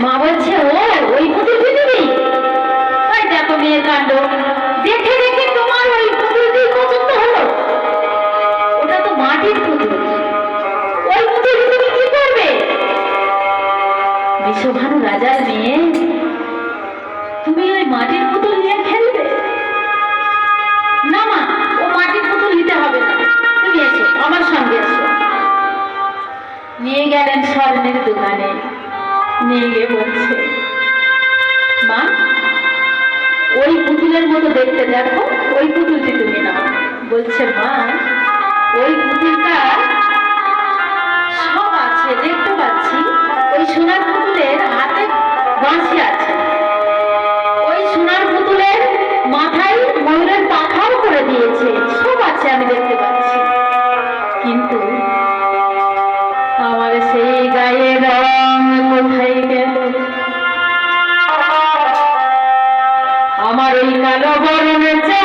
মা বলছে ও ওই পুতুল পৃথিবী। ওই দেখো মেয়ের কাণ্ড, দেখে দেখে তোমার ওই পুতুলটি পছন্দ হলো। ওটা তো মাটির পুতুল, ওই পুতুল তুমি কি করবে? বিশ্বভানু রাজার মেয়ে, তুমি ওই মাটির পুতুল নিয়ে খেলবে? না মা, ও মাটির পুতুল নিতে হবে না, তুমি এসো আমার সঙ্গে এসো। নিয়ে গেলেন স্বর্ণের দোকানে, নিয়ে গিয়ে বলছে মা ওই পুতুলের মতো দেখতে, দেখো ওই পুতুলটি তুমি নাও। বলছে মা ওই পুতুলটা সব আছে দেখতে পাচ্ছি, ওই সোনার পুতুলের হাতে বাঁশি আছে, ওই সোনার পুতুলের মাথায় ময়ূরের পাখাও করে দিয়েছে, সব আছে আমি দেখতে পাচ্ছি, কিন্তু আমার সেই গায়ে রং কোথায় গেল? আমার এই কালো বরণের চা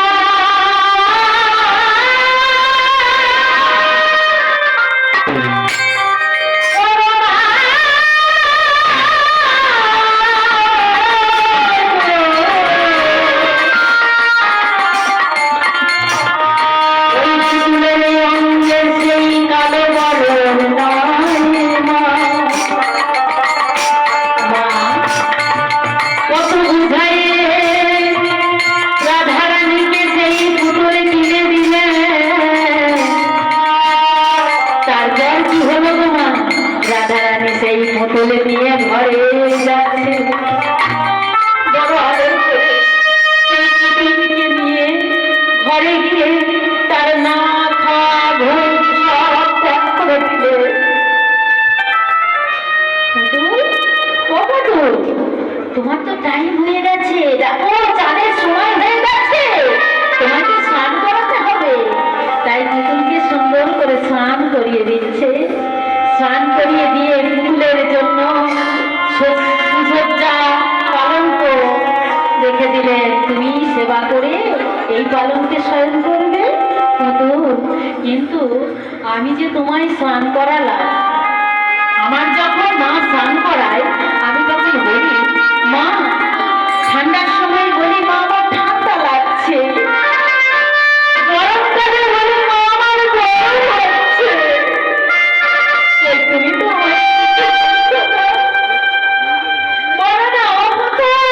তুলে নিয়ে ঘরে যাচ্ছে, বড় আদর করে নিয়ে ঘরে গিয়ে তার না খাওয়া ঘুম সব ত্যাগ করে দিলে। তোমার তো টাইম হয়ে গেছে, দেখো চাঁদের সময় হয়ে গেছে, তোমাকে স্নান করাতে হবে। তাই পুতুলকে সুন্দর করে স্নান করিয়ে দিচ্ছে। স্নান করিয়ে দিয়ে পুতুলের জন্য সুসজ্জা পালঙ্ক রেখে দিলেন, তুমি সেবা করে এই পালঙ্কে শয়ন করবে পুতুল। কিন্তু আমি যে তোমায় স্নান করালাম, আমার যখন মা স্নান করায় আমি তখন বলি মা ঠান্ডার সময় বলি মা আমার ঠান্ডা লাগছে, গরমকালে বলি মা আমার গরম লাগছে, তুমি তো বলো না ও পুতুল,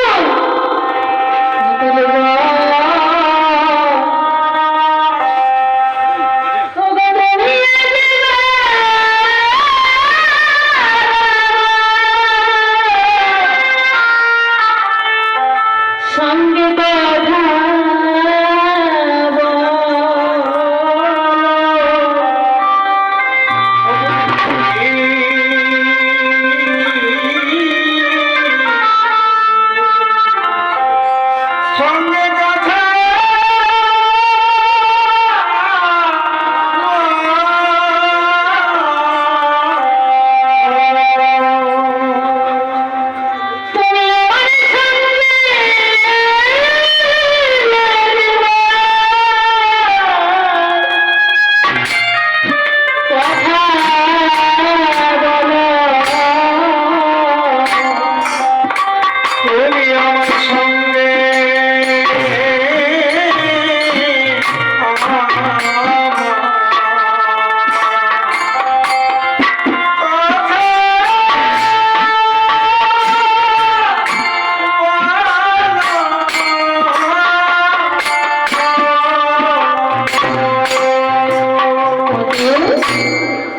সঙ্গে কথা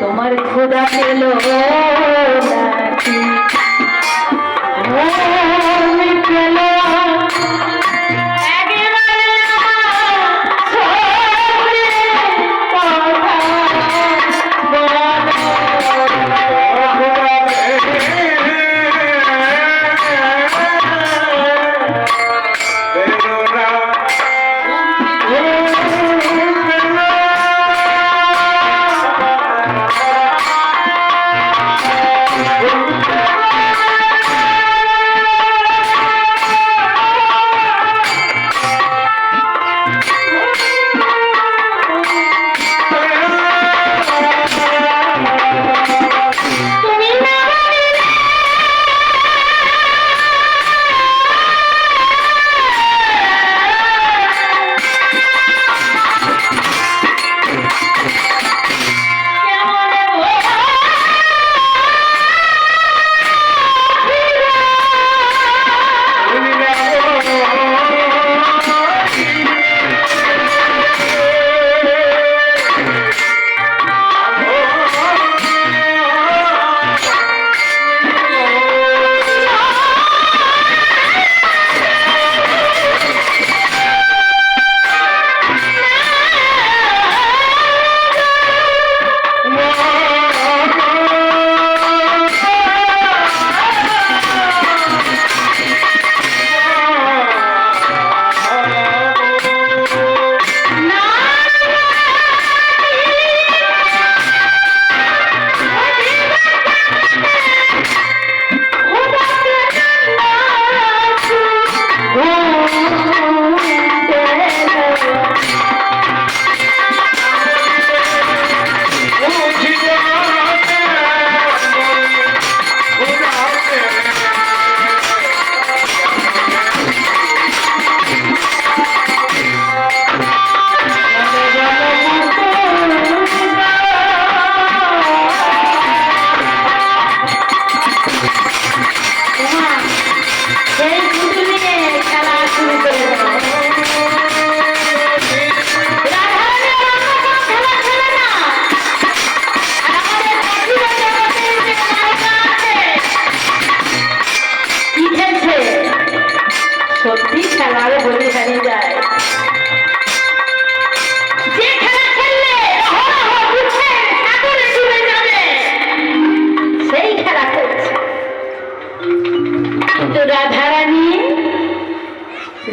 তোমার খোদা পেল নাকি পেল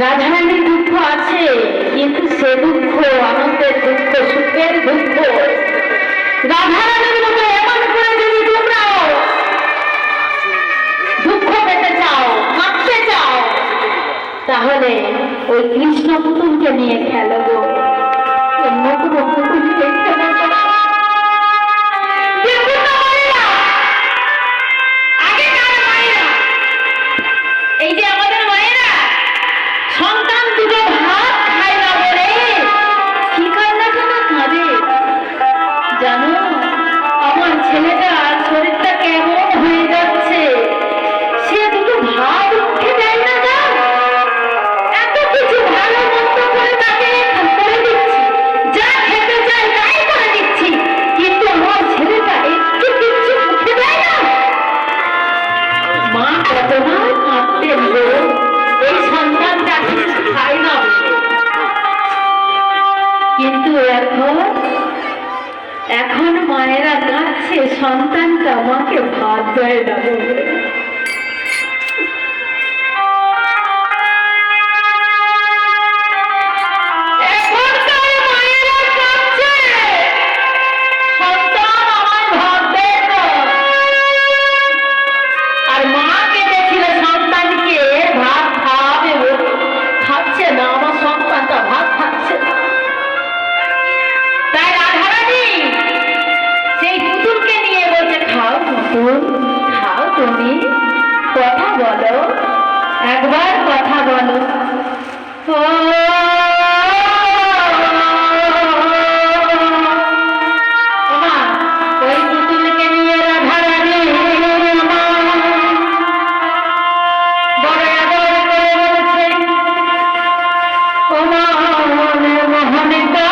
রাধারানীর দুঃখ আছে, কিন্তু সে দুঃখ আনন্দের দুঃখ, সুখের দুঃখ। রাধারানীর মতো এমন করে যদি তোমরাও দুঃখ পেতে চাও, কাঁদতে চাও, তাহলে ওই কৃষ্ণ পুতুলকে নিয়ে খেলো গো, অন্য কোনো পুতুল নিয়ে খেলো না। এই যে আমাদের মায়েরা সন্তান দুটো ভাত খায় না বলে কি কান্নাটা না কাঁদে জানো? আমার ছেলেটার শরীরটা কেমন হয়ে যাচ্ছে, সে দুটো ভাত উঠে দেয় না, যা এত কিছু ভালো মন্দ করে তাকে করে দিচ্ছি, যা খেতে চাই তাই করে দিচ্ছি, কিন্তু আমার ছেলেটা একটু কিচ্ছু উঠে দেয় না। মা কতটা কাঁদতেন গো, এই সন্তানটা কিছু খায় না বলে। কিন্তু এখন মায়েরা কাঁদছে, সন্তানটা আমাকে ভাত দেয় না বলে। খাও, তুমি কথা বলো, একবার কথা বলো। ও মা, ওই পুতুলকে নিয়ে রাধারানী বড় আদর করে বলছে, ও মা মোহনিকা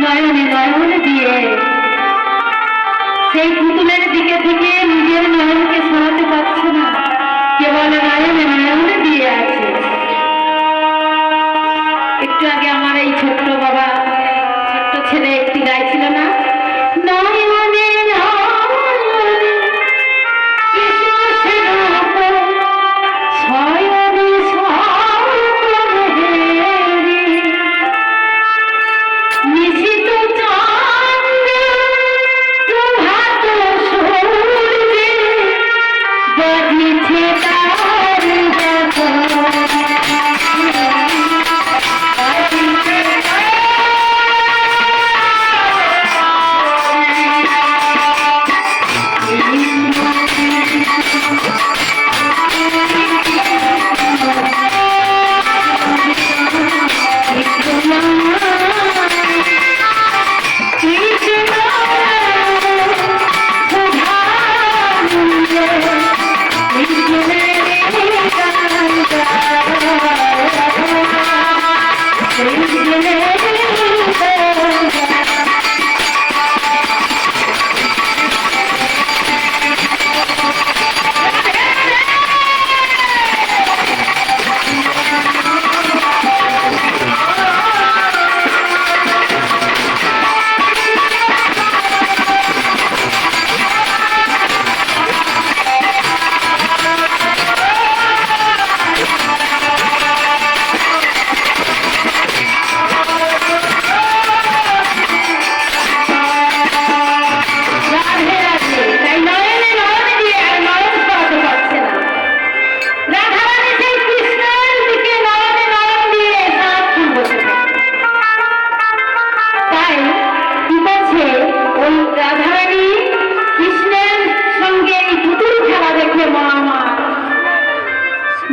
নয়নে নয়নে দিয়ে সেই পুতুলের দিকে থেকে নিজের নয়নকে সরাতে পারছে না, কেবল নয়নে নয়নে দিয়ে আছে। একটু আগে আমার এই ছোট্ট বাবা, ছোট্ট ছেলে একটি গাইছিল না, নয়নে নয়নে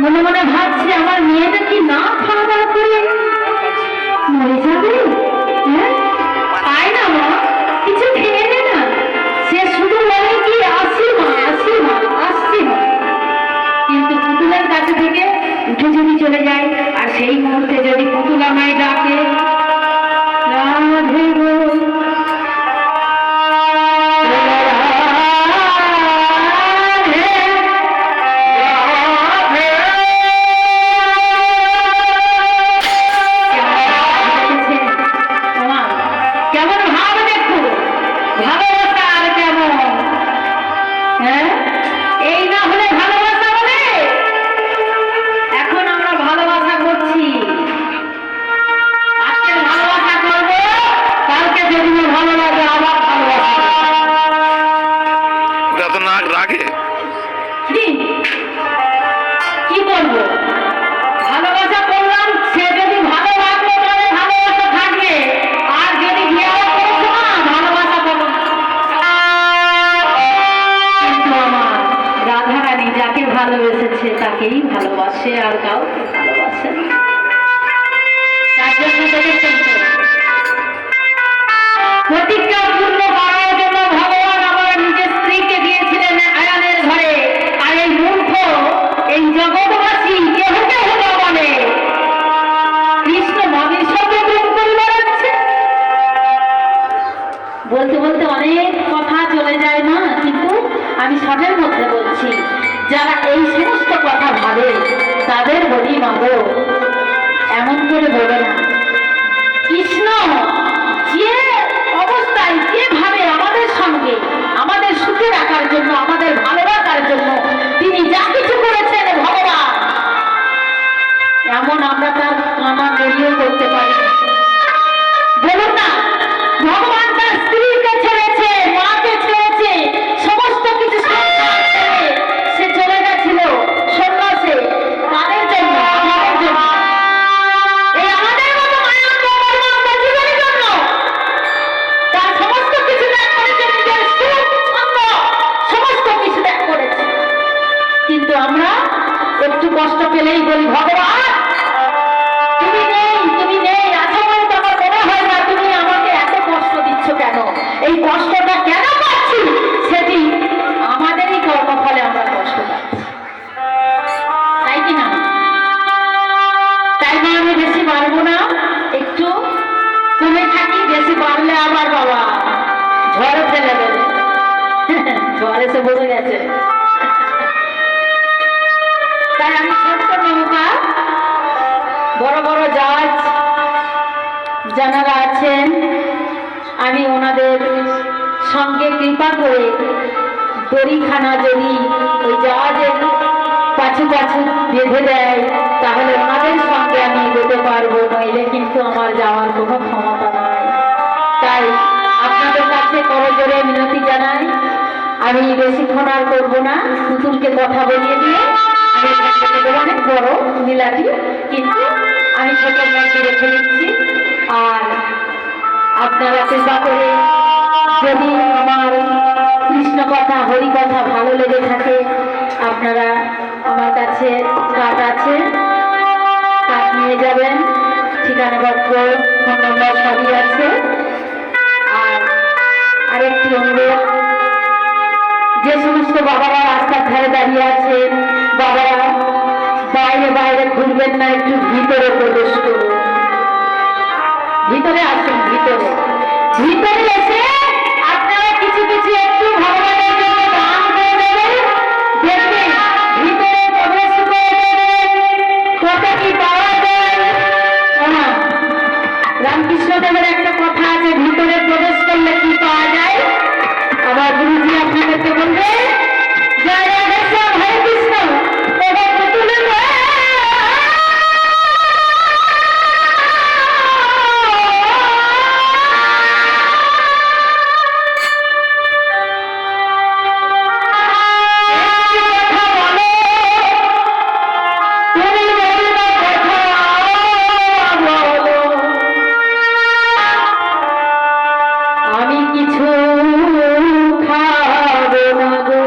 মনে মনে ভাবছে আমার মেয়েটা কি না খাওয়া দাওয়া করে মরে যাবে। হ্যাঁ তাই না মা, কিছু খেয়ে নে না। সে শুধু বলে কি আসি মা আসি মা আসছি মা, কিন্তু পুতুলের কাছে থেকে উঠে যদি চলে যায় আর সেই মুহূর্তে যদি পুতুল আমায় ডাকে রাধে গো কি বলবো, ভালোবাসা করলাম, সে যদি ভালো রাখলো তবে ভালোবাসা থাকবে, আর যদি বিয়ে করছো না ভালোবাসা করো। কিন্তু আমার রাধারানী যাকে ভালোবেসেছে তাকেই ভালোবাসে, আর কাউকে ভালোবাসে না। তার জন্য দেখেছেন প্রতিজ্ঞা পূর্ণ করার জন্য ভগবান আমার নিজের স্ত্রীকে দিয়েছিলেন আয়ানের ঘরে, আর এই মূর্খ এই জগৎবাসী কেহ কেহ বলে কৃষ্ণ মদের সঙ্গে প্রেম করে বেড়াচ্ছে। বলতে বলতে অনেক কথা চলে যায় না, কিন্তু আমি সবের মধ্যে বলছি যারা এই সমস্ত কথা ভাবে তাদের বলি মাগো এমন করে বলো না। কৃষ্ণ যে অবস্থায় যেভাবে আমাদের সঙ্গে আমাদের সুখে রাখার জন্য আমাদের ভালো রাখার জন্য তিনি যা কিছু করেছেন ভগবান, এমন আমরা তার কামনা গড়িয়ে করতে পারি। বলুন না, ভগবান তার স্ত্রীকে ছেড়েছে, মাকে ছেড়েছে, সমস্ত কিছু সে চলে গেছিল সন্ন্যাসে, তাদের জন্য আমাদের জন্য। এই আমাদের বড় জাজ যারা আছেন, আমি ওনাদের সঙ্গে কৃপা করে দড়িখানা যদি ওই জাহাজের পাছু পাছু বেঁধে দেয় তাহলে ওনাদের সঙ্গে আমি যেতে পারবো, নইলে কিন্তু আমার যাওয়ার কোনো ক্ষমতা নাই। তাই আপনাদের কাছে করজোড়ে মিনতি জানাই, আমি বেশিক্ষণ আর করবো না, পুতুলকে কথা বলিয়ে দিয়ে আমি অনেক বড় নীলাটি, কিন্তু আমি ছোট মেয়েকে রেখে দিচ্ছি। আর আপনারা কৃপা করে যদি আমার কৃষ্ণ কথা হরি কথা ভালো লেগে থাকে, আপনারা আমার কাছে কার্ড আছে, কার্ড নিয়ে যাবেন, ঠিকানাপত্র ফোন নম্বর সবই আছে। আর আরেকটি অনুরোধ, যে সমস্ত বাবারা রাস্তার ধারে দাঁড়িয়ে আছেন, বাবারা বাইরে বাইরে ঘুরবেন না, একটু ভিতরে প্রবেশ করুন, ভিতরে আসুন, ভিতরে ভিতরে এসে আপনারা কিছু কিছু একটু ভগবানের জন্য দান করে দেবেন, দেখবেন ভিতরে প্রবেশ করে কত কি পাওয়া যায়। রামকৃষ্ণদেবের একটা কথা আছে, ভিতরে প্রবেশ করলে কি পাওয়া যায়। আবার গুরুজি আপনাদেরকে বলবে, জয় রাধে শ্যাম, হরে কৃষ্ণ। এবার পুতুলে আমি কিছু খাবো না গো,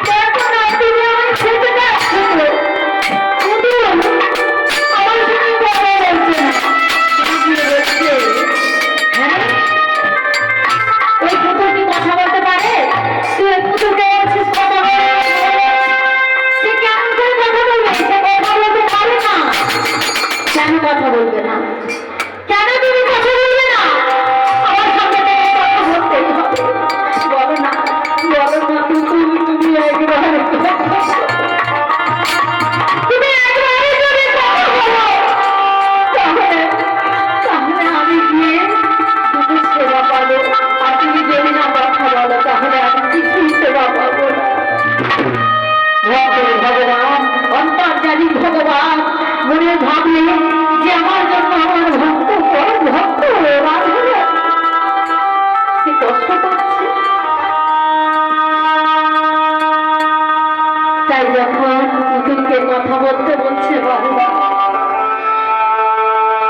দেখো না তুমি আমায় খেতে যাচ্ছ তো, শুধু আমার সঙ্গে কথা বলছে না, তুমি কি বলছে? হ্যাঁ, ওই পুতুল কি কথা বলতে পারে? তুই ওই পুতুলকে বলছিস কথা বলে, সে কেমন করে কথা বলবে? সে কথা বলতে পারে না। কেন কথা বলবে না? কেন তুমি কথা বলবে না? আমার সঙ্গে তোমার কথা বলতেই হবে। বলো না, বলো না পুতুল, তুমি একবারে তুমি একবারে যদি কথা বলো, তাহলে তাহলে আমি গিয়ে দুটো সেবা পাবো। আর তুমি যদি না কথা বলো তাহলে আমি কিছুই সেবা পাবো না। ভগবান, অন্তর্যামী ভগবান মনে ভাবলে যে আমার জন্য আমার ভক্ত পরম ভক্ত রাধা সে কষ্ট পাচ্ছে, তাই যখন পুতুলকে কথা বলতে বলছে বারবার,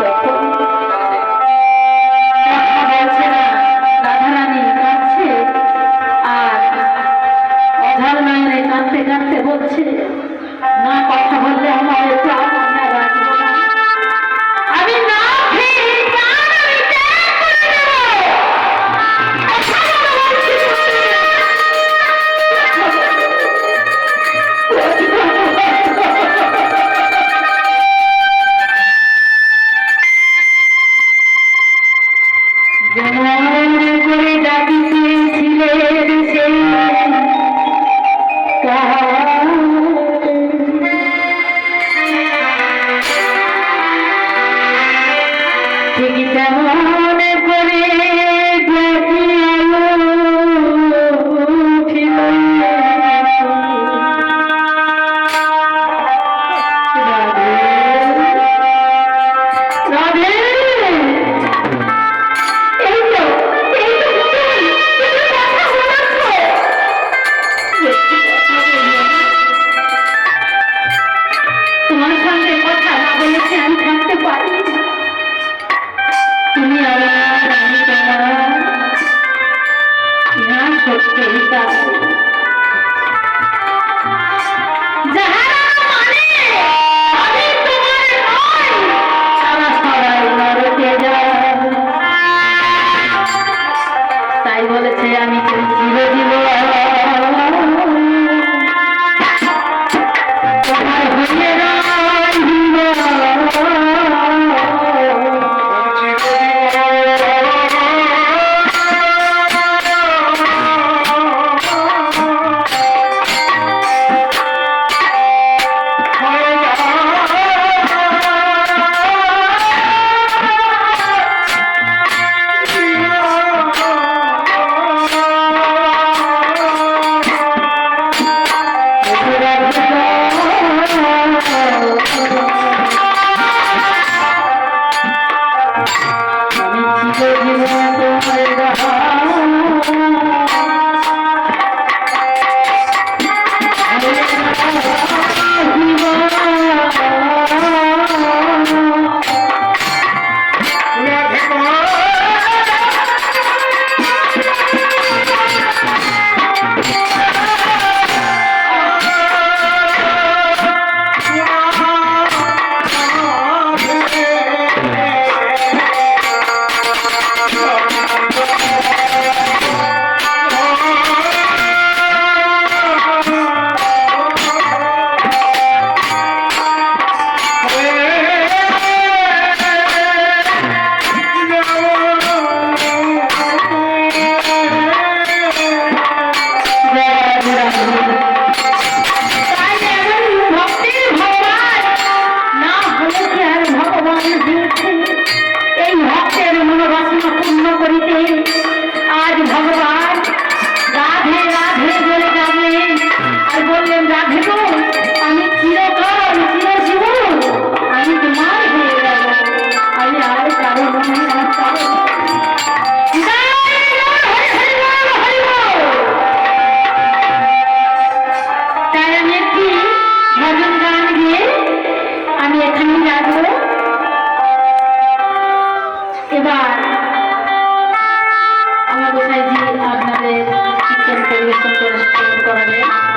তখন কথা বলছে না, রাধারানী কাঁদছে, আর অঝার নয়নে কাঁদতে কাঁদতে বলছে, না কথা বললে আমার প্রাণ আমরা রাখবো না, আমি না খেয়ে প্রাণ আমি ত্যাগ করে দেব। করাবে?